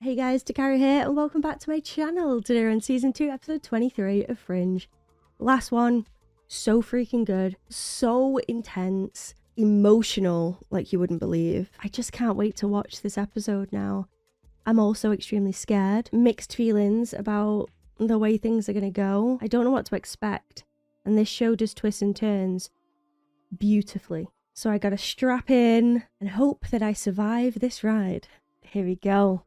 Hey guys, Dakara here and welcome back to my channel. Today we're on season 2 episode 23 of Fringe. Last one, so freaking good, so intense, emotional like you wouldn't believe. I just can't wait to watch this episode now. I'm also extremely scared, mixed feelings about the way things are gonna go. I don't know what to expect and this show does twists and turns beautifully. So I gotta strap in and hope that I survive this ride. Here we go.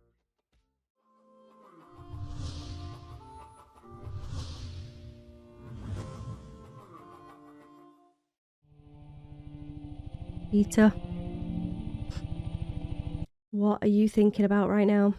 Peter, what are you thinking about right now?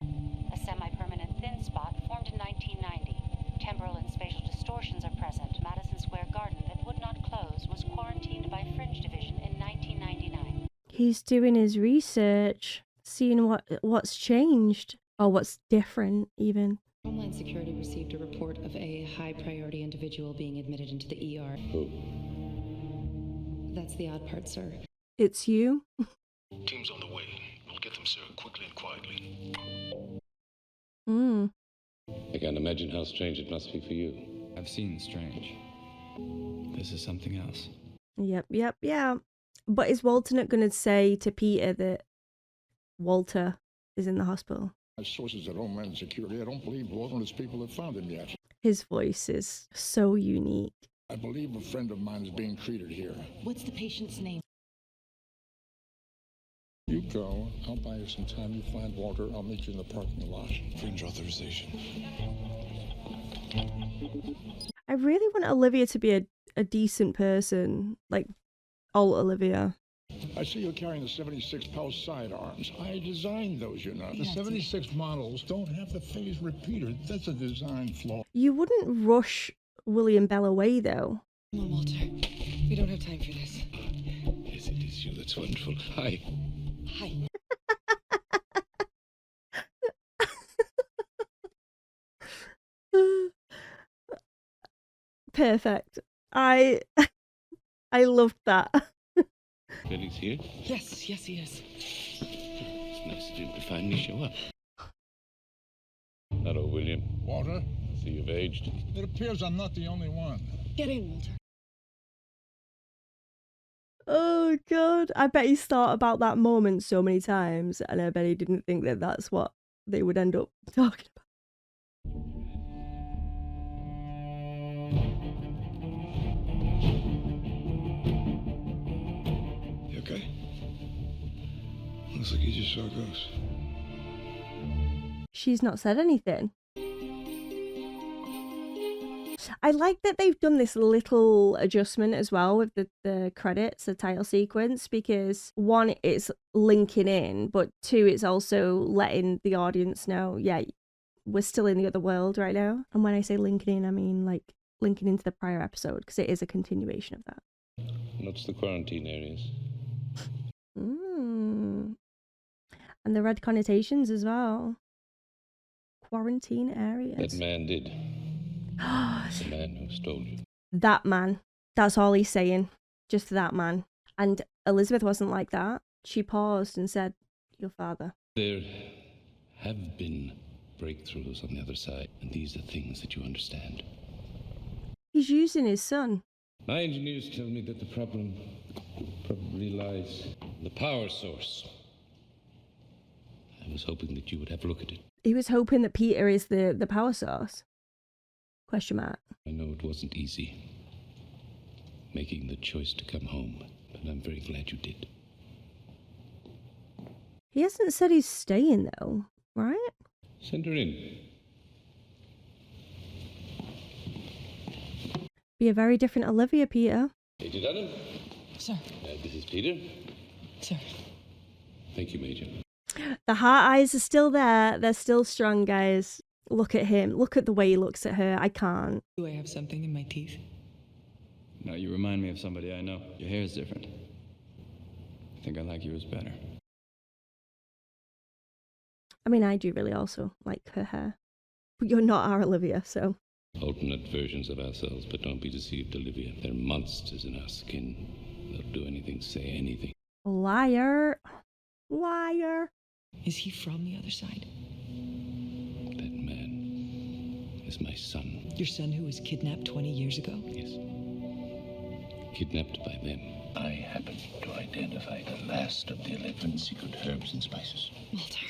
A semi-permanent thin spot formed in 1990. Temporal and spatial distortions are present. Madison Square Garden that would not close was quarantined by Fringe Division in 1999. He's doing his research, seeing what's changed, or what's different even. Homeland Security received a report of a high-priority individual being admitted into the ER. Who? That's the odd part, sir. It's you? Team's on the way. We'll get them, sir, quickly and quietly. I can't imagine how strange it must be for you. I've seen strange. This is something else. Yep. But is Walter not going to say to Peter that Walter is in the hospital? My sources at Homeland Security, I don't believe Walter and his people have found him yet. His voice is so unique. I believe a friend of mine is being treated here. What's the patient's name? You go. I'll buy you some time. You find Walter. I'll meet you in the parking lot. Fringe authorization. I really want Olivia to be a decent person, like old Olivia. I see you're carrying the 76 Pulse sidearms. I designed those, you know. The 76 models don't have the phase repeater. That's a design flaw. You wouldn't rush William Bell away, though. Come on, Walter. We don't have time for this. Yes, it is you. That's wonderful. Hi. Hi. Perfect. I loved that. Felix here? Yes, he is. It's nice of him to finally show up. Hello, William. Walter, I see you've aged. it appears I'm not the only one. Get in, Walter. Oh god, I bet he's thought about that moment so many times, and I bet he didn't think that that's what they would end up talking about. You okay? Looks like you just saw a ghost. She's not said anything. I like that they've done this little adjustment as well with the credits, the title sequence, because one, it's linking in, but two, it's also letting the audience know, yeah, we're still in the other world right now. And when I say linking in, I mean like linking into the prior episode, because it is a continuation of that. What's the quarantine areas? And the red connotations as well. Quarantine areas. That man did. The man who stole you. That man. That's all he's saying. Just that man. And Elizabeth wasn't like that. She paused and said, your father. There have been breakthroughs on the other side, and these are things that you understand. He's using his son. My engineers tell me that the problem probably lies in the power source. I was hoping that you would have a look at it. He was hoping that Peter is the power source. Question mark. I know it wasn't easy making the choice to come home, but I'm very glad you did. He hasn't said he's staying though, right? Send her in. Be a very different Olivia, Peter. Major Dunham. Sir. This is Peter. Sir. Thank you, Major. The heart eyes are still there. They're still strong, guys. Look at him. Look at the way he looks at her. I can't. Do I have something in my teeth? No, you remind me of somebody I know. Your hair is different. I think I like yours better. I mean, I do really also like her hair. But you're not our Olivia, so. Alternate versions of ourselves, but don't be deceived, Olivia. They're monsters in our skin. They'll do anything, say anything. Liar. Liar. Is he from the other side? is my son. Your son who was kidnapped 20 years ago? Yes. Kidnapped by them. I happen to identify the last of the 11 secret herbs and spices. Walter.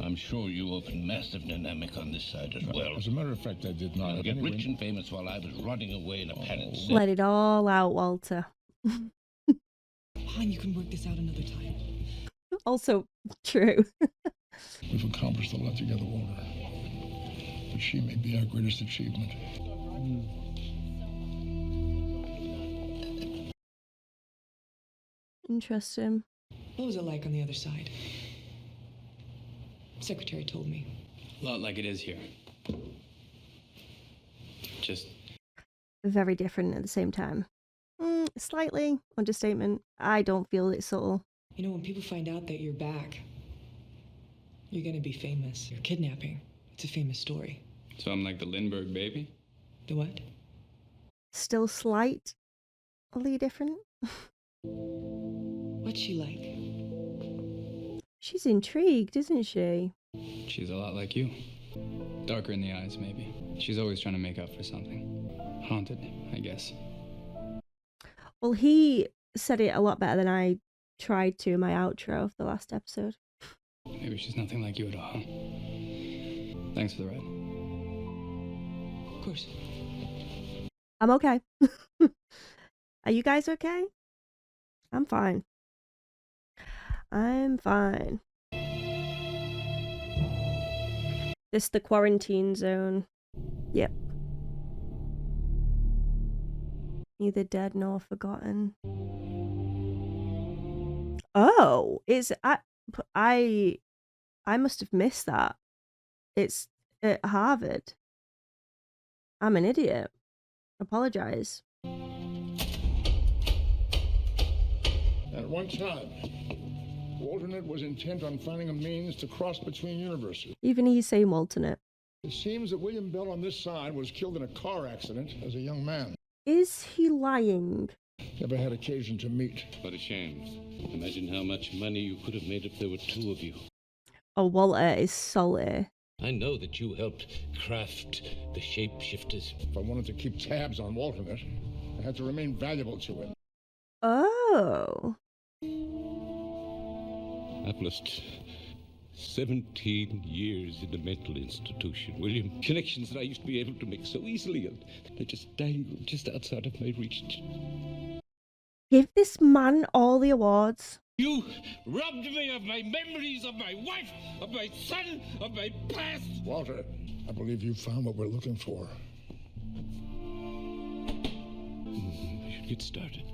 I'm sure you opened massive dynamic on this side as well. As a matter of fact, I did not. I'll get rich and famous while I was running away in a panic. Let it all out, Walter. Fine, you can work this out another time. Also true. We've accomplished a lot together, Walter. But she may be our greatest achievement. Interesting. What was it like on the other side? Secretary told me. A lot like it is here. Just Very different at the same time. Slightly understatement. I don't feel it's subtle. You know, when people find out that you're back, you're gonna be famous. Your kidnapping. It's a famous story. so I'm like the Lindbergh baby. The what? Still slightly different. What's she like? She's intrigued, isn't she? She's a lot like you. Darker in the eyes, maybe. She's always trying to make up for something. Haunted, I guess. Well, he said it a lot better than I tried to in my outro of the last episode. Maybe she's nothing like you at all. Thanks for the ride. Of course. I'm okay. Are you guys okay? I'm fine. I'm fine. This the quarantine zone. Yep. Neither dead nor forgotten. Oh, I must have missed that. It's at Harvard. I'm an idiot. Apologize. At one time, Walternet was intent on finding a means to cross between universes. Even he's saying alternate. It seems that William Bell on this side was killed in a car accident as a young man. Is he lying? Never had occasion to meet. What a shame. Imagine how much money you could have made if there were two of you. Oh, Walter is salty. I know that you helped craft the shapeshifters. If I wanted to keep tabs on Walternet, I had to remain valuable to him. Oh. I've lost 17 years in a mental institution, William. Connections that I used to be able to make so easily, and they just dangled just outside of my reach. Give this man all the awards. You robbed me of my memories, of my wife, of my son, of my past. Walter, I believe you found what we're looking for. We should get started.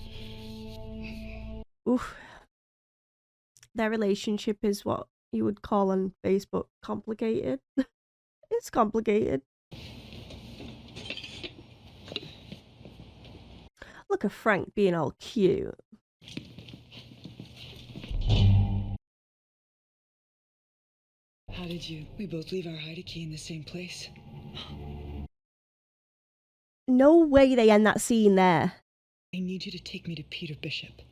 Oof. Their relationship is what you would call on Facebook complicated. It's complicated. Look at Frank being all cute. How did you? We both leave our hide key in the same place. No way they end that scene there. I need you to take me to Peter Bishop.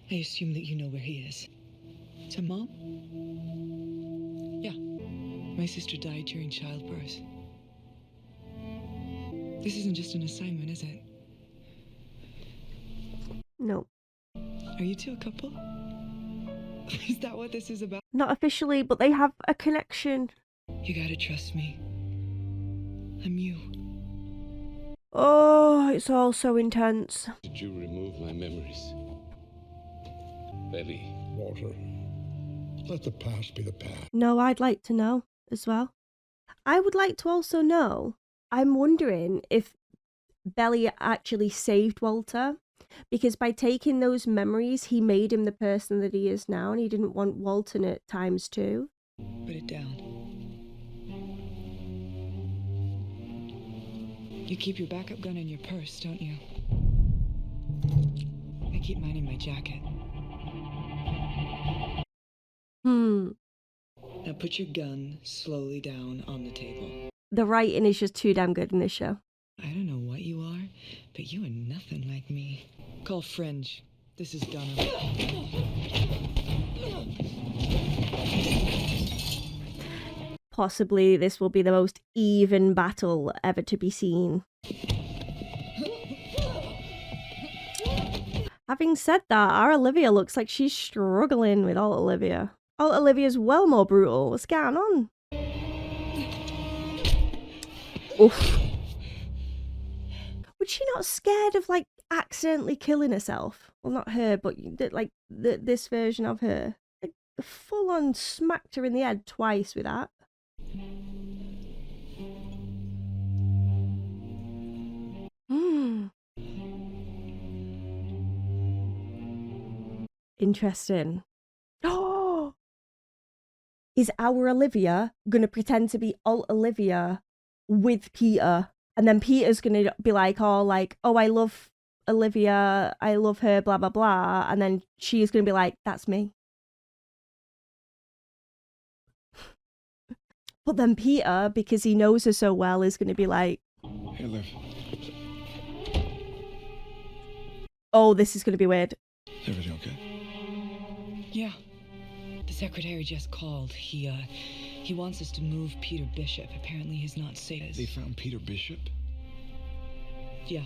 I assume that you know where he is. To Mom? Yeah. My sister died during childbirth. This isn't just an assignment, is it? No. Are you two a couple? Is that what this is about? Not officially, but they have a connection. You gotta trust me. I'm you. Oh, it's all so intense. Did you remove my memories? Betty. Walter, let the past be the past. No, I'd like to know as well. I would like to also know, I'm wondering if Belly actually saved Walter, because by taking those memories, he made him the person that he is now, and he didn't want Walter times 2. Put it down. You keep your backup gun in your purse, don't you? I keep mine in my jacket. Now put your gun slowly down on the table. The writing is just too damn good in this show. I don't know what you are, but you are nothing like me. Call Fringe. This is Donna. Possibly this will be the most even battle ever to be seen. Having said that, our Olivia looks like she's struggling with Alt Olivia. Alt Olivia's well more brutal. What's going on? Oof. Was she not scared of, like, accidentally killing herself? Well, not her, but, like, this version of her. Like, full-on smacked her in the head twice with that. Interesting. Oh! Is our Olivia gonna pretend to be Alt Olivia with Peter? And then Peter's gonna be like, oh, I love Olivia, I love her, blah, blah, blah. And then she's gonna be like, that's me. But then Peter, because he knows her so well, is gonna be like, Hey, Liv. oh, this is gonna be weird. Is everything okay? Yeah. The secretary just called. He wants us to move Peter Bishop. Apparently he's not safe. They found Peter Bishop? Yeah.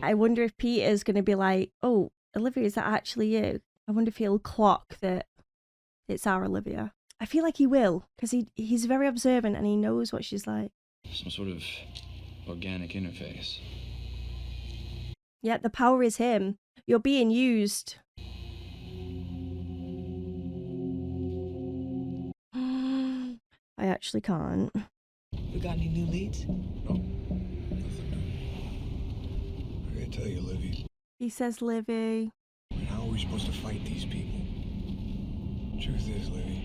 I wonder if Peter's gonna be like, oh, Olivia, is that actually you? I wonder if he'll clock that it's our Olivia. I feel like he will, because he's very observant and he knows what she's like. Some sort of organic interface. Yeah, the power is him. You're being used. I actually can't. We got any new leads? No. Nothing new. I gotta tell you, Livy. He says, Livy. How are we supposed to fight these people? Truth is, Livy,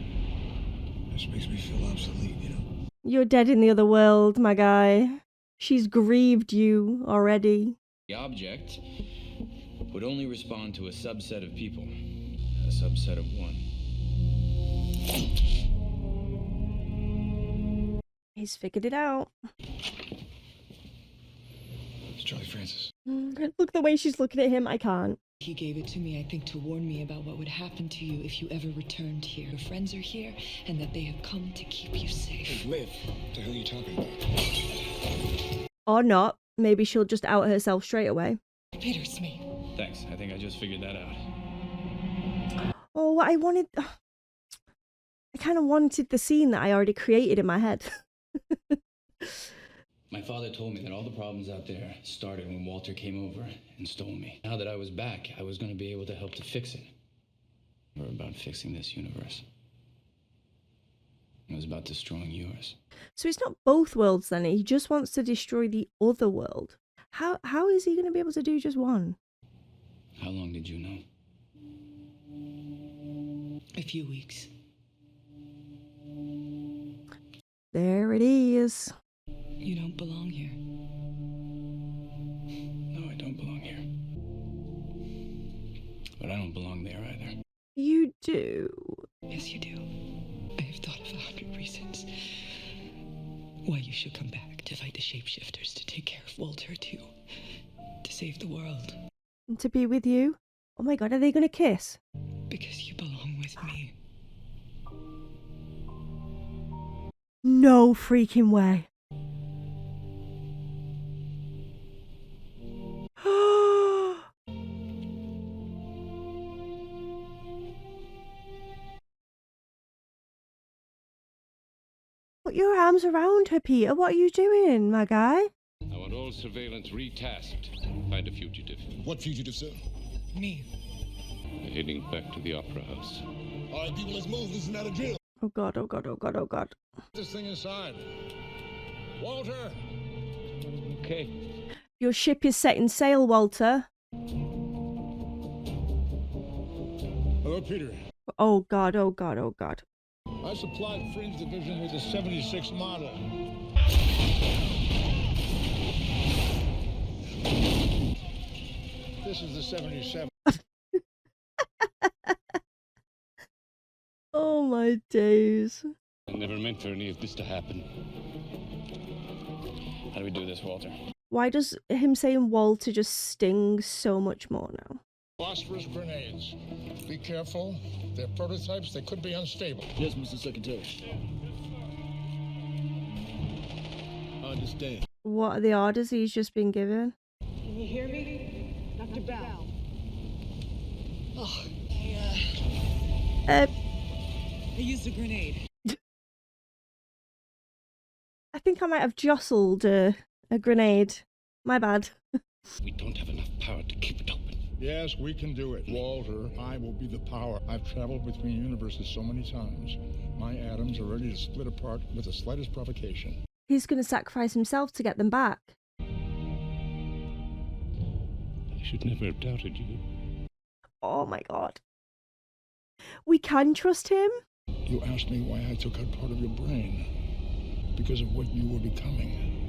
this makes me feel obsolete, you know? You're dead in the other world, my guy. She's grieved you already. The object would only respond to a subset of people. A subset of one. He's figured it out. It's Charlie Francis. Look the way she's looking at him. I can't. He gave it to me, I think, to warn me about what would happen to you if you ever returned here. Your friends are here, and that they have come to keep you safe. Hey, Liv, what the hell are you talking about? Or not. Maybe she'll just out herself straight away. Peter, it's me. Thanks, I think I just figured that out. Oh, what I wanted... I kind of wanted the scene that I already created in my head. My father told me that all the problems out there started when Walter came over and stole me. Now that I was back, I was going to be able to help to fix it. Or about fixing this universe. It was about destroying yours. So it's not both worlds then. He just wants to destroy the other world. How is he going to be able to do just one? How long did you know? A few weeks. There it is. You don't belong here. No, I don't belong here. But I don't belong there either. You do. Yes, you do. I have thought of 100 reasons why you should come back to fight the shapeshifters, to take care of Walter, to save the world. And to be with you? Oh my god, are they going to kiss? Because you belong with me. No freaking way. Put your arms around her, Peter. What are you doing, my guy? I want all surveillance retasked. Find a fugitive. What fugitive, sir? Me. We're heading back to the Opera House. All right, people, let's move. This is not a drill. Oh god, oh god, oh god, oh god. This thing inside. Walter! Okay. Your ship is setting sail, Walter. Hello, Peter. Oh god, oh god, oh god. I supplied Fringe Division with the 76 model. This is the 77. Oh my days. I never meant for any of this to happen. How do we do this, Walter? Why does him saying Walter just sting so much more now? Phosphorus grenades. Be careful. They're prototypes. They could be unstable. Yes, Mr. Secretary. This day. What are the orders he's just been given? Can you hear me? Dr. Bell. Oh, Uh, I used a grenade. I think I might have jostled a grenade. My bad. We don't have enough power to keep it open. Yes, we can do it. Walter, I will be the power. I've traveled between universes so many times. My atoms are ready to split apart with the slightest provocation. He's going to sacrifice himself to get them back. I should never have doubted you. Oh my god. We can trust him? You asked me why I took out part of your brain. Because of what you were becoming.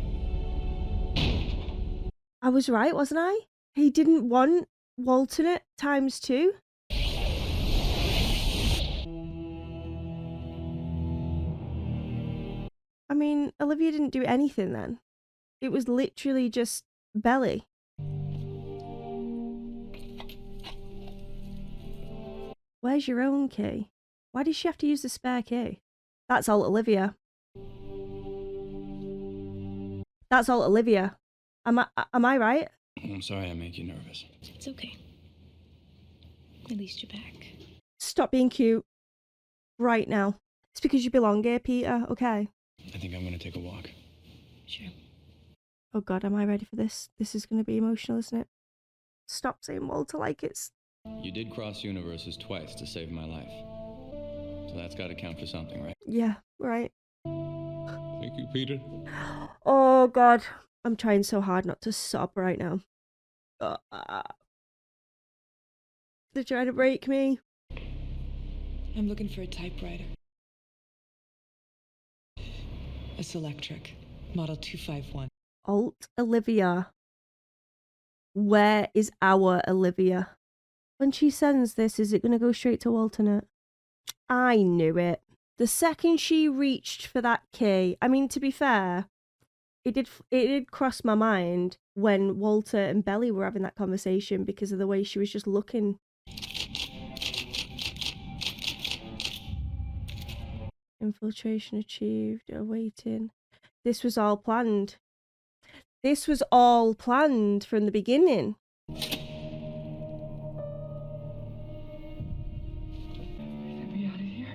I was right, wasn't I? He didn't want Walternate ×2. I mean, Olivia didn't do anything then. It was literally just Belly. Where's your own key? Why does she have to use the spare key? That's all Olivia. That's all Olivia. Am I right? I'm sorry I make you nervous. It's okay. At least you're back. Stop being cute. Right now. It's because you belong here, Peter, okay? I think I'm gonna take a walk. Sure. Oh god, am I ready for this? This is gonna be emotional, isn't it? Stop saying Walter like it's... You did cross universes twice to save my life. So that's gotta count for something, right? Yeah, right. Thank you, Peter. Oh god. I'm trying so hard not to sob right now. They're trying to break me. I'm looking for a typewriter. A Selectric, model 251. Alt Olivia. Where is our Olivia? When she sends this, is it going to go straight to alternate? I knew it. The second she reached for that key, I mean, to be fair, it did cross my mind when Walter and Belly were having that conversation because of the way she was just looking. Infiltration achieved, awaiting. This was all planned. This was all planned from the beginning. Get me out of here.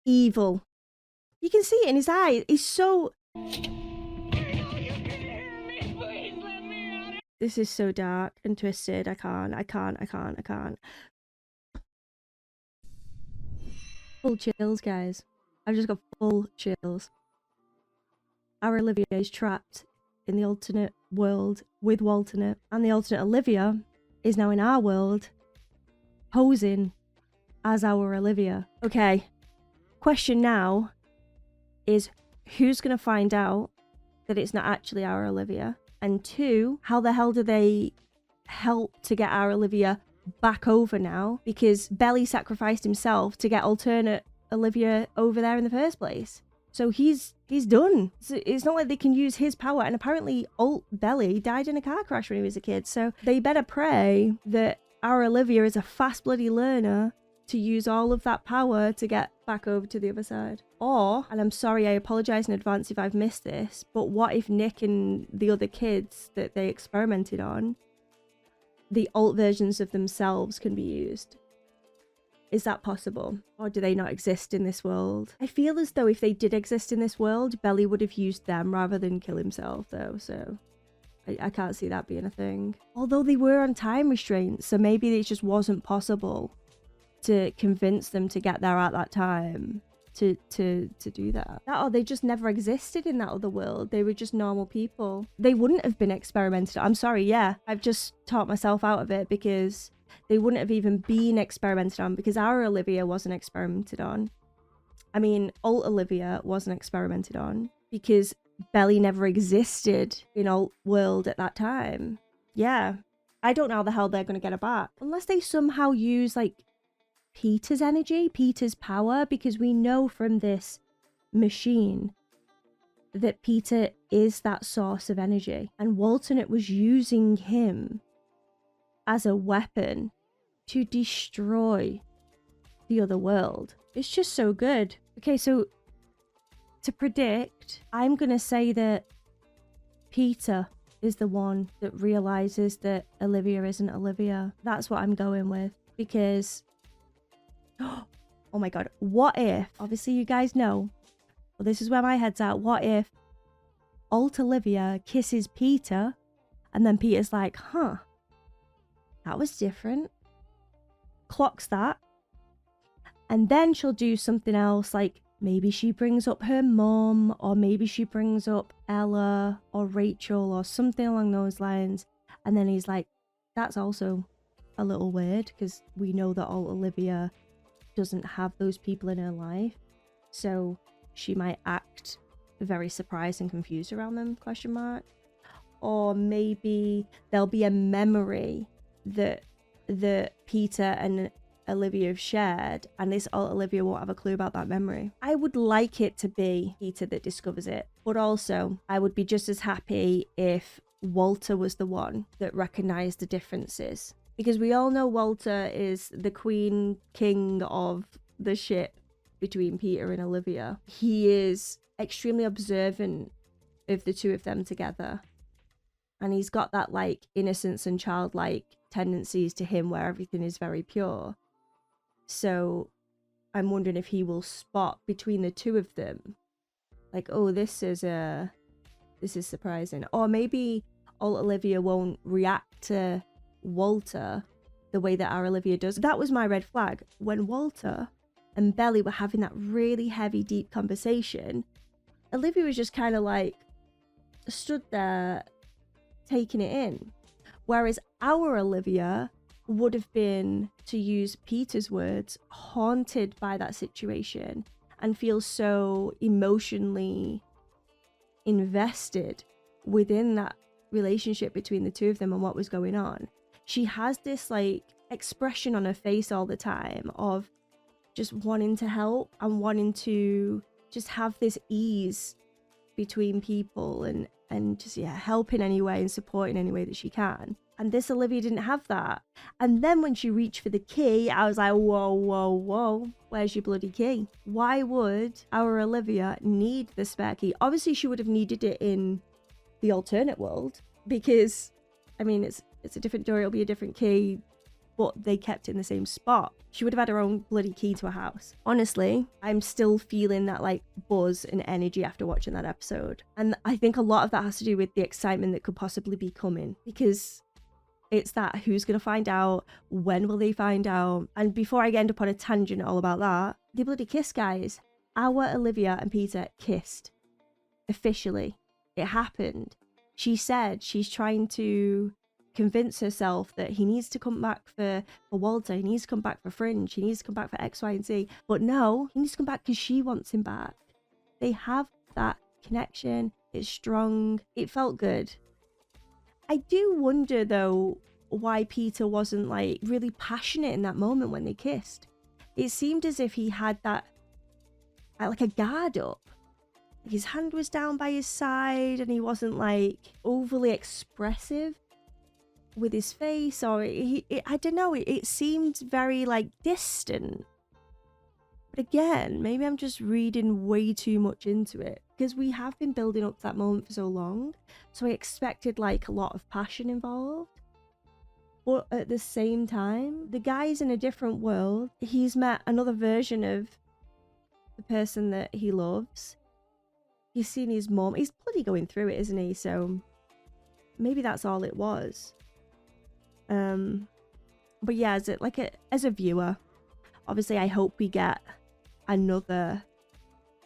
Evil. You can see it in his eye. He's so... This is so dark and twisted. I can't. Full chills, guys. I've just got full chills. Our Olivia is trapped in the alternate world with Walternate, and the alternate Olivia is now in our world, posing as our Olivia. Okay, question now is who's going to find out that it's not actually our Olivia? And two, how the hell do they help to get our Olivia back over now? Because Belly sacrificed himself to get alternate Olivia over there in the first place. So he's done. It's not like they can use his power. And apparently Alt Belly died in a car crash when he was a kid. So they better pray that our Olivia is a fast bloody learner to use all of that power to get back over to the other side. Or, and I'm sorry, I apologize in advance if I've missed this, but what if Nick and the other kids that they experimented on, the alt versions of themselves can be used? Is that possible? Or do they not exist in this world? I feel as though if they did exist in this world, Belly would have used them rather than kill himself though, so I can't see that being a thing. Although they were on time restraints, so maybe it just wasn't possible to convince them to get there at that time to do that. Or they just never existed in that other world. They were just normal people. They wouldn't have been experimented on. I'm sorry, yeah. I've just taught myself out of it because they wouldn't have even been experimented on because our Olivia wasn't experimented on. I mean, Alt Olivia wasn't experimented on because Belly never existed in Alt world at that time. Yeah. I don't know how the hell they're going to get her back. Unless they somehow use, like, Peter's energy, Peter's power, because we know from this machine that Peter is that source of energy. And Walternate was using him as a weapon to destroy the other world. It's just so good. Okay, so to predict, I'm going to say that Peter is the one that realizes that Olivia isn't Olivia. That's what I'm going with. Because, oh my god, what if, obviously you guys know, well, this is where my head's at. What if alt Olivia kisses Peter and then Peter's like, huh, that was different. Clocks that. And then she'll do something else, like maybe she brings up her mum, or maybe she brings up Ella or Rachel or something along those lines. And then he's like, that's also a little weird because we know that alt Olivia doesn't have those people in her life. So she might act very surprised and confused around them, question mark. Or maybe there'll be a memory that Peter and Olivia have shared, and this alt Olivia won't have a clue about that memory. I would like it to be Peter that discovers it, but also I would be just as happy if Walter was the one that recognized the differences, because we all know Walter is the king of the ship between Peter and Olivia. He is extremely observant of the two of them together, and he's got that like innocence and childlike tendencies to him where everything is very pure. So I'm wondering if he will spot between the two of them, like, oh, this is surprising. Or maybe alt Olivia won't react to Walter the way that our Olivia does. That was my red flag. When Walter and Belly were having that really heavy, deep conversation, Olivia was just kind of like stood there taking it in. Whereas our Olivia would have been, to use Peter's words, haunted by that situation and feel so emotionally invested within that relationship between the two of them and what was going on. She has this like expression on her face all the time of just wanting to help and wanting to just have this ease between people and just, yeah, help in any way and support in any way that she can. And this Olivia didn't have that. And then when she reached for the key, I was like, whoa, whoa, whoa, where's your bloody key? Why would our Olivia need the spare key? Obviously, she would have needed it in the alternate world because, I mean, it's a different door, it'll be a different key, but they kept it in the same spot. She would have had her own bloody key to a house. Honestly, I'm still feeling that like buzz and energy after watching that episode. And I think a lot of that has to do with the excitement that could possibly be coming, because it's that who's going to find out, when will they find out? And before I end up on a tangent all about that, they bloody kissed, guys. Our Olivia and Peter kissed. Officially. It happened. She said she's trying to convince herself that he needs to come back for Walter, he needs to come back for Fringe, he needs to come back for X, Y, and Z. But no, he needs to come back because she wants him back. They have that connection. It's strong. It felt good. I do wonder though why Peter wasn't like really passionate in that moment when they kissed. It seemed as if he had that like a guard up. His hand was down by his side and he wasn't like overly expressive with his face, or I don't know, it seemed very like distant. But again, maybe I'm just reading way too much into it, because we have been building up to that moment for so long, so I expected like a lot of passion involved. But at the same time, the guy's in a different world. He's met another version of the person that he loves. He's seen his mom. He's bloody going through it, isn't he? So maybe that's all it was. But yeah, as a viewer, obviously I hope we get another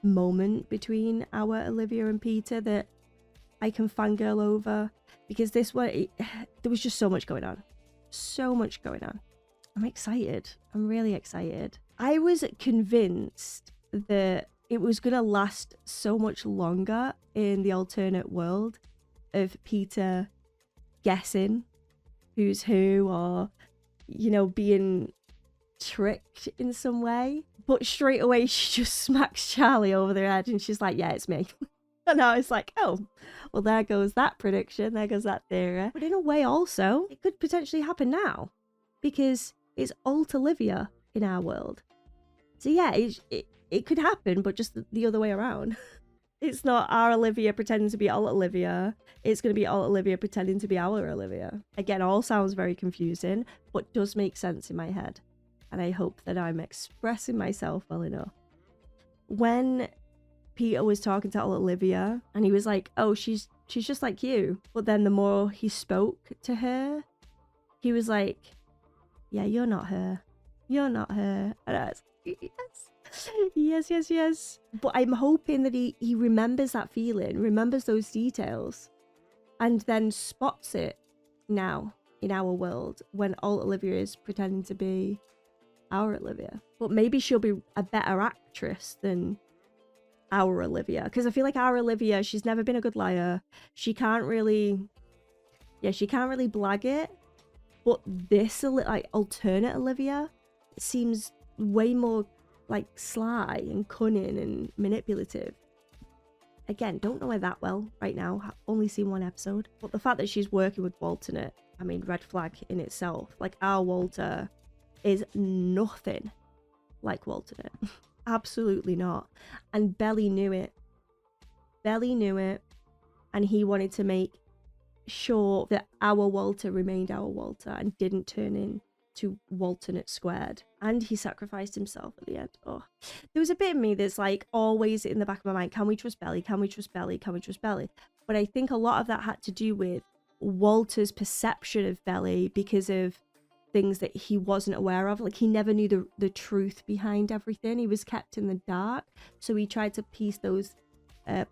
moment between our Olivia and Peter that I can fangirl over, because this one, there was just so much going on. So much going on. I'm excited. I'm really excited. I was convinced that it was going to last so much longer in the alternate world of Peter guessing who's who, or, you know, being tricked in some way. But straight away, she just smacks Charlie over the head and she's like, yeah, it's me. And I was like, oh, well, there goes that prediction. There goes that theory. But in a way, also, it could potentially happen now, because it's alt Olivia in our world. So yeah, it could happen, but just the other way around. It's not our Olivia pretending to be alt Olivia. It's going to be alt Olivia pretending to be our Olivia. Again, all sounds very confusing, but does make sense in my head. And I hope that I'm expressing myself well enough. When Peter was talking to alt Olivia, and he was like, oh, she's just like you. But then the more he spoke to her, he was like, yeah, you're not her. You're not her. And I was like, yes. But I'm hoping that he remembers that feeling, remembers those details, and then spots it now in our world when alt Olivia is pretending to be our Olivia. But maybe she'll be a better actress than our Olivia, because I feel like our Olivia, she's never been a good liar. She can't really blag it. But this, like, alternate Olivia seems way more like sly and cunning and manipulative. Again, don't know her that well right now. I've only seen one episode. But the fact that she's working with Walter, I mean, red flag in itself. Like, our Walter is nothing like Walter. Absolutely not. And Belly knew it. Belly knew it. And he wanted to make sure that our Walter remained our Walter and didn't turn into Walternate squared. And he sacrificed himself at the end. Oh, there was a bit of me that's like always in the back of my mind, can we trust Belly? Can we trust Belly? Can we trust Belly? But I think a lot of that had to do with Walter's perception of Belly because of things that he wasn't aware of. Like, he never knew the truth behind everything. He was kept in the dark. So he tried to piece those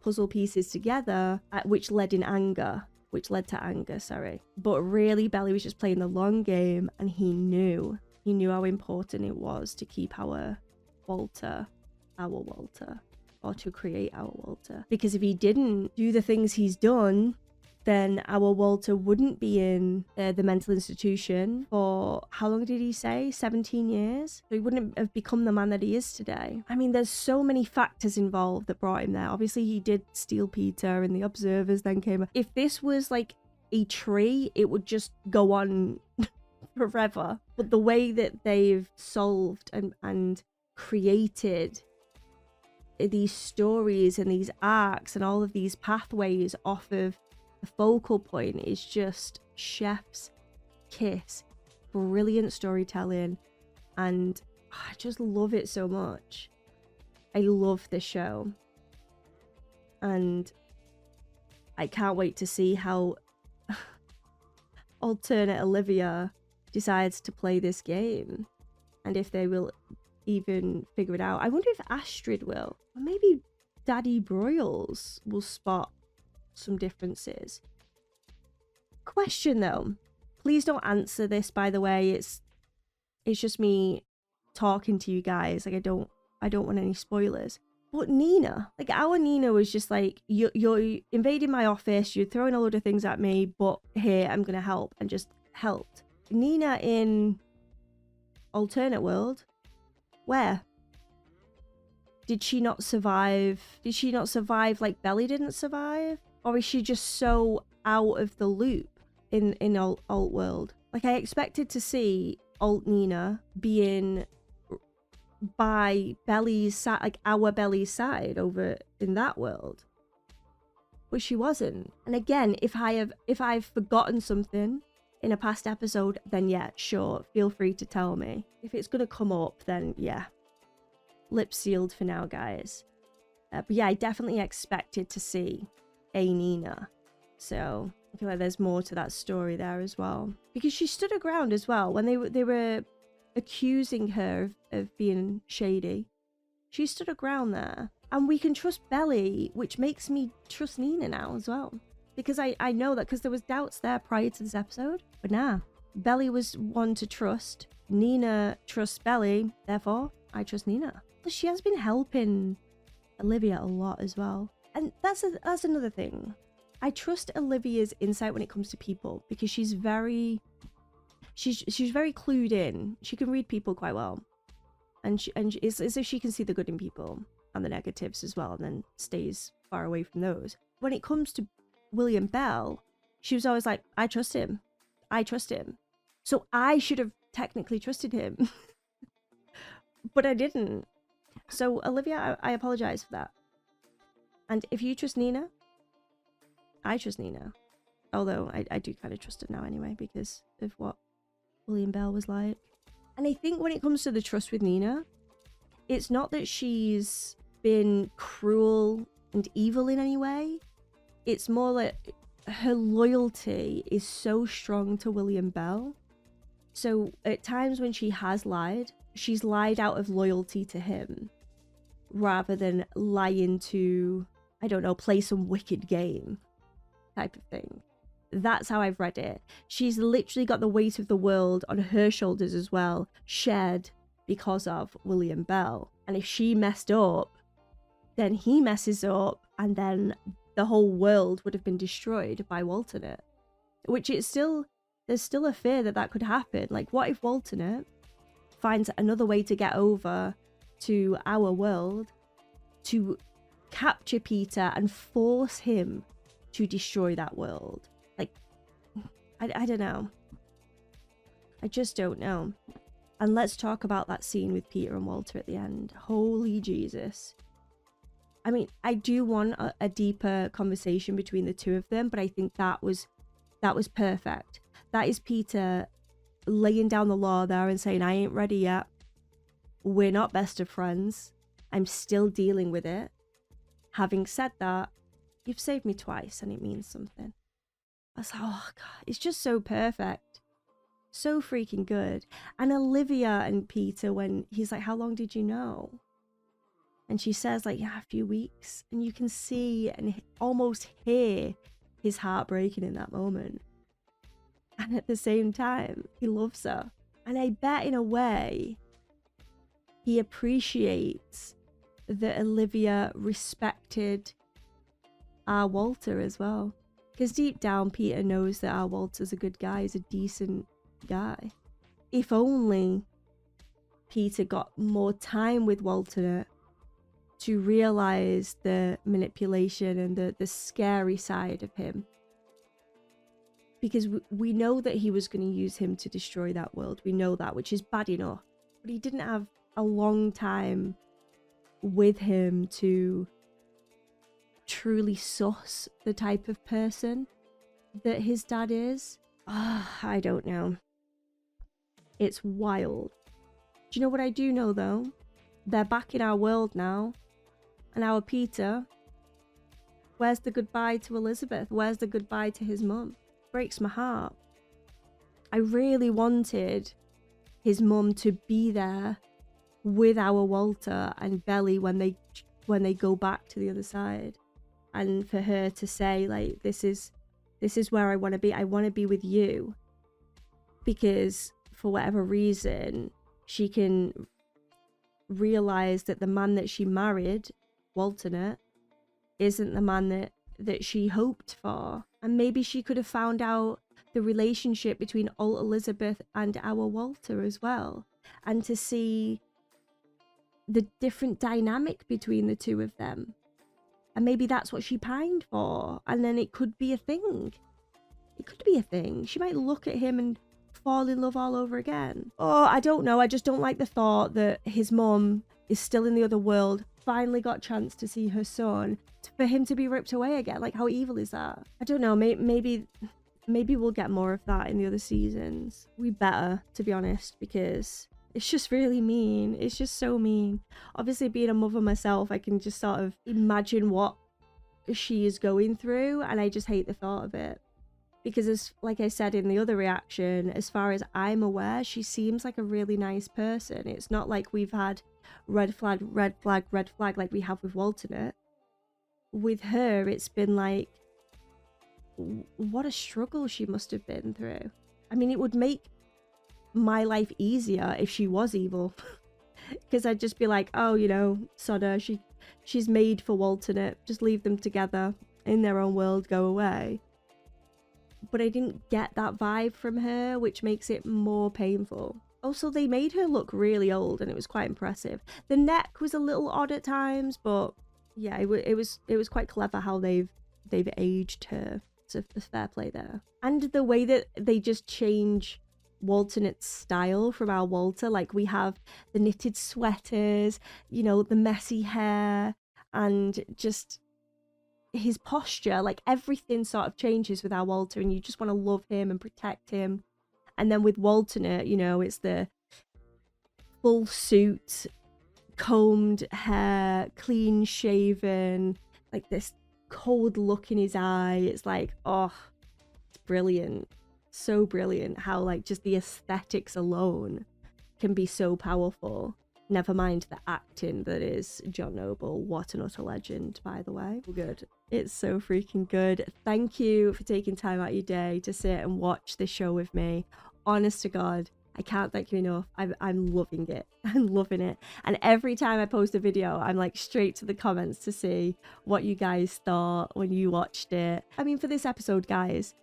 puzzle pieces together, which led to anger, sorry. But really, Belly was just playing the long game, and he knew how important it was to keep our Walter, or to create our Walter. Because if he didn't do the things he's done, then our Walter wouldn't be in the mental institution for, how long did he say? 17 years? So he wouldn't have become the man that he is today. I mean, there's so many factors involved that brought him there. Obviously, he did steal Peter, and the observers then came. If this was like a tree, it would just go on forever. But the way that they've solved and created these stories and these arcs and all of these pathways off of the focal point is just chef's kiss. Brilliant storytelling, and I just love it so much. I love this show, and I can't wait to see how alternate Olivia decides to play this game, and if they will even figure it out. I wonder if Astrid will, or maybe Daddy Broyles will spot some differences. Question though, please don't answer this, by the way. It's just me talking to you guys. Like, I don't want any spoilers. But Nina, like, our Nina was just like, you're invading my office, you're throwing a load of things at me, but here, I'm gonna help, and just helped. Nina in alternate world, where? Did she not survive? Did she not survive like Belly didn't survive? Or is she just so out of the loop in alt world? Like, I expected to see alt Nina being by Belly's side, like our Belly's side over in that world, but she wasn't. And again, if I've forgotten something in a past episode, then yeah, sure, feel free to tell me. If it's gonna come up, then yeah, lips sealed for now, guys. But yeah, I definitely expected to see a Nina, so I feel like there's more to that story there as well, because she stood her ground as well when they were accusing her of being shady. She stood her ground there, and we can trust Belly, which makes me trust Nina now as well, because I know that, because there was doubts there prior to this episode, but nah, Belly was one to trust. Nina trusts Belly, therefore I trust Nina. But she has been helping Olivia a lot as well. And that's another thing. I trust Olivia's insight when it comes to people, because she's very clued in. She can read people quite well, and it's as if she can see the good in people and the negatives as well, and then stays far away from those. When it comes to William Bell, she was always like, I trust him. So I should have technically trusted him, but I didn't. So Olivia, I apologize for that. And if you trust Nina, I trust Nina. Although I do kind of trust her now anyway because of what William Bell was like. And I think when it comes to the trust with Nina, it's not that she's been cruel and evil in any way. It's more that her loyalty is so strong to William Bell. So at times when she has lied, she's lied out of loyalty to him rather than lying to, I don't know, play some wicked game type of thing. That's how I've read it. She's literally got the weight of the world on her shoulders as well, shared because of William Bell. And if she messed up, then he messes up, and then the whole world would have been destroyed by Walternate. Which there's still a fear that could happen. Like, what if Walternate finds another way to get over to our world to capture Peter and force him to destroy that world? Like, I don't know. I just don't know. And let's talk about that scene with Peter and Walter at the end. Holy Jesus. I mean, I do want a deeper conversation between the two of them, but I think that was perfect. That is Peter laying down the law there and saying, I ain't ready yet. We're not best of friends. I'm still dealing with it. Having said that, you've saved me twice and it means something. I was like, oh God, it's just so perfect. So freaking good. And Olivia and Peter, when he's like, how long did you know? And she says, like, yeah, a few weeks. And you can see and almost hear his heart breaking in that moment. And at the same time, he loves her. And I bet in a way, he appreciates that Olivia respected our Walter as well. Because deep down, Peter knows that our Walter's a good guy. He's a decent guy. If only Peter got more time with Walter to realize the manipulation and the scary side of him. Because we know that he was going to use him to destroy that world. We know that, which is bad enough. But he didn't have a long time with him to truly suss the type of person that his dad is. I don't know. It's wild. Do you know what I do know though? They're back in our world now. And our Peter, where's the goodbye to Elizabeth? Where's the goodbye to his mum? Breaks my heart. I really wanted his mum to be there with our Walter and Belly when they go back to the other side. And for her to say, like, this is where I want to be. I want to be with you. Because for whatever reason, she can realize that the man that she married, Walternate, isn't the man that she hoped for. And maybe she could have found out the relationship between old Elizabeth and our Walter as well. And to see the different dynamic between the two of them. And maybe that's what she pined for. And then it could be a thing. It could be a thing. She might look at him and fall in love all over again. Oh, I don't know. I just don't like the thought that his mum is still in the other world, finally got a chance to see her son, for him to be ripped away again. Like, how evil is that? I don't know. Maybe we'll get more of that in the other seasons. We better, to be honest, because it's just really mean. It's just so mean. Obviously, being a mother myself, I can just sort of imagine what she is going through, and I just hate the thought of it. Because, as like I said in the other reaction, as far as I'm aware, she seems like a really nice person. It's not like we've had red flag, red flag, red flag like we have with Walternate. With her, it's been like, what a struggle she must have been through. I mean, it would make my life easier if she was evil. Because I'd just be like, oh, you know, sod her, she's made for Walternate. Just leave them together in their own world, go away. But I didn't get that vibe from her, which makes it more painful. Also, they made her look really old, and it was quite impressive. The neck was a little odd at times, but yeah, it was quite clever how they've aged her. So fair play there. And the way that they just change alternate style from our Walter. Like we have the knitted sweaters, you know, the messy hair, and just his posture. Like everything sort of changes with our Walter, and you just want to love him and protect him. And then with Walternate, you know, it's the full suit, combed hair, clean shaven, like this cold look in his eye. It's like, oh, it's brilliant. So brilliant how like just the aesthetics alone can be so powerful. Never mind the acting that is John Noble. What an utter legend, by the way. Good. It's so freaking good. Thank you for taking time out of your day to sit and watch this show with me. Honest to God, I can't thank you enough. I'm loving it. I'm loving it. And every time I post a video, I'm like straight to the comments to see what you guys thought when you watched it. I mean, for this episode, guys,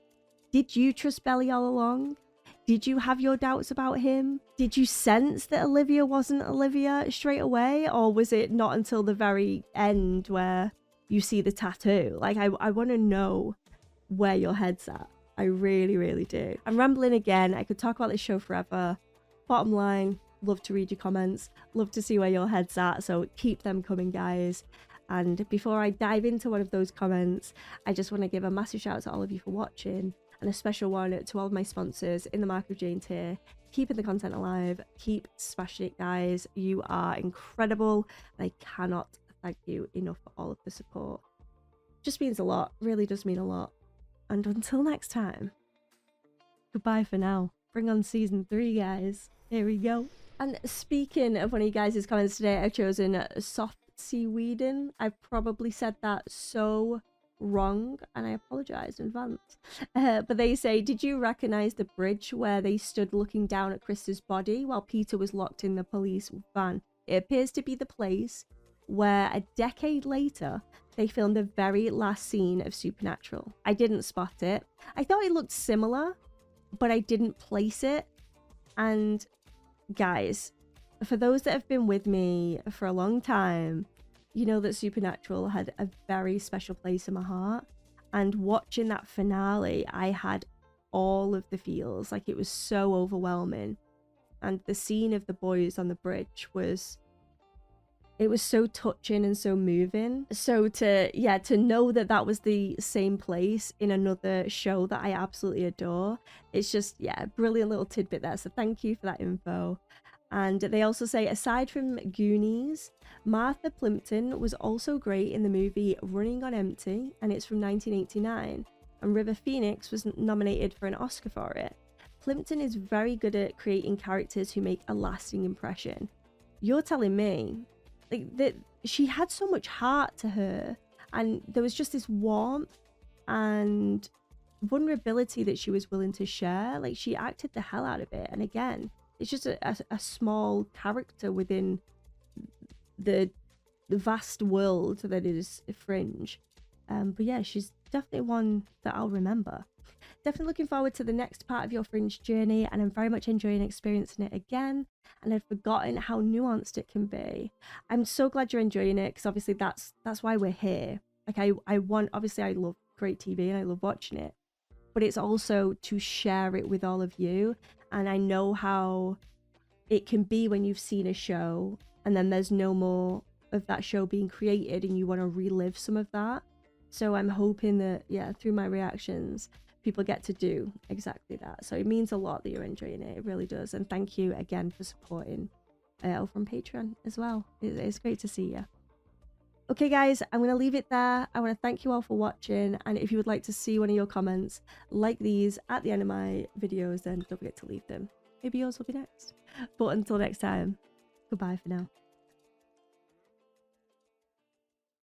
did you trust Belly all along? Did you have your doubts about him? Did you sense that Olivia wasn't Olivia straight away? Or was it not until the very end where you see the tattoo? Like, I want to know where your head's at. I really, really do. I'm rambling again. I could talk about this show forever. Bottom line, love to read your comments. Love to see where your head's at. So keep them coming, guys. And before I dive into one of those comments, I just want to give a massive shout out to all of you for watching. And a special one to all of my sponsors in the Mark of Jane tier. Keeping the content alive. Keep smashing it, guys. You are incredible. And I cannot thank you enough for all of the support. Just means a lot. Really does mean a lot. And until next time, goodbye for now. Bring on season 3, guys. Here we go. And speaking of one of you guys' comments today, I've chosen Soft Seaweeding. I've probably said that so wrong, and I apologize in advance. But they say, did you recognize the bridge where they stood looking down at Krista's body while Peter was locked in the police van? It appears to be the place where a decade later they filmed the very last scene of Supernatural. I didn't spot it. I thought it looked similar, but I didn't place it. And guys, for those that have been with me for a long time, you know that Supernatural had a very special place in my heart. And watching that finale, I had all of the feels. Like, it was so overwhelming. And the scene of the boys on the bridge was, it was so touching and so moving. So to know that that was the same place in another show that I absolutely adore, it's just, yeah, a brilliant little tidbit there. So thank you for that info. And they also say, aside from Goonies, Martha Plimpton was also great in the movie Running on Empty, and it's from 1989, and River Phoenix was nominated for an Oscar for it. Plimpton is very good at creating characters who make a lasting impression. You're telling me like that she had so much heart to her, and there was just this warmth and vulnerability that she was willing to share. Like, she acted the hell out of it. And again, it's just a small character within the vast world that is Fringe. But yeah, she's definitely one that I'll remember. Definitely looking forward to the next part of your Fringe journey, and I'm very much enjoying experiencing it again, and I'd forgotten how nuanced it can be. I'm so glad you're enjoying it, because obviously that's why we're here. Like, obviously I love great TV and I love watching it, but it's also to share it with all of you. And I know how it can be when you've seen a show and then there's no more of that show being created and you want to relive some of that. So I'm hoping that, yeah, through my reactions, people get to do exactly that. So it means a lot that you're enjoying it. It really does. And thank you again for supporting over on Patreon as well. It's great to see you. Okay, guys, I'm going to leave it there. I want to thank you all for watching. And if you would like to see one of your comments like these at the end of my videos, then don't forget to leave them. Maybe yours will be next. But until next time, goodbye for now.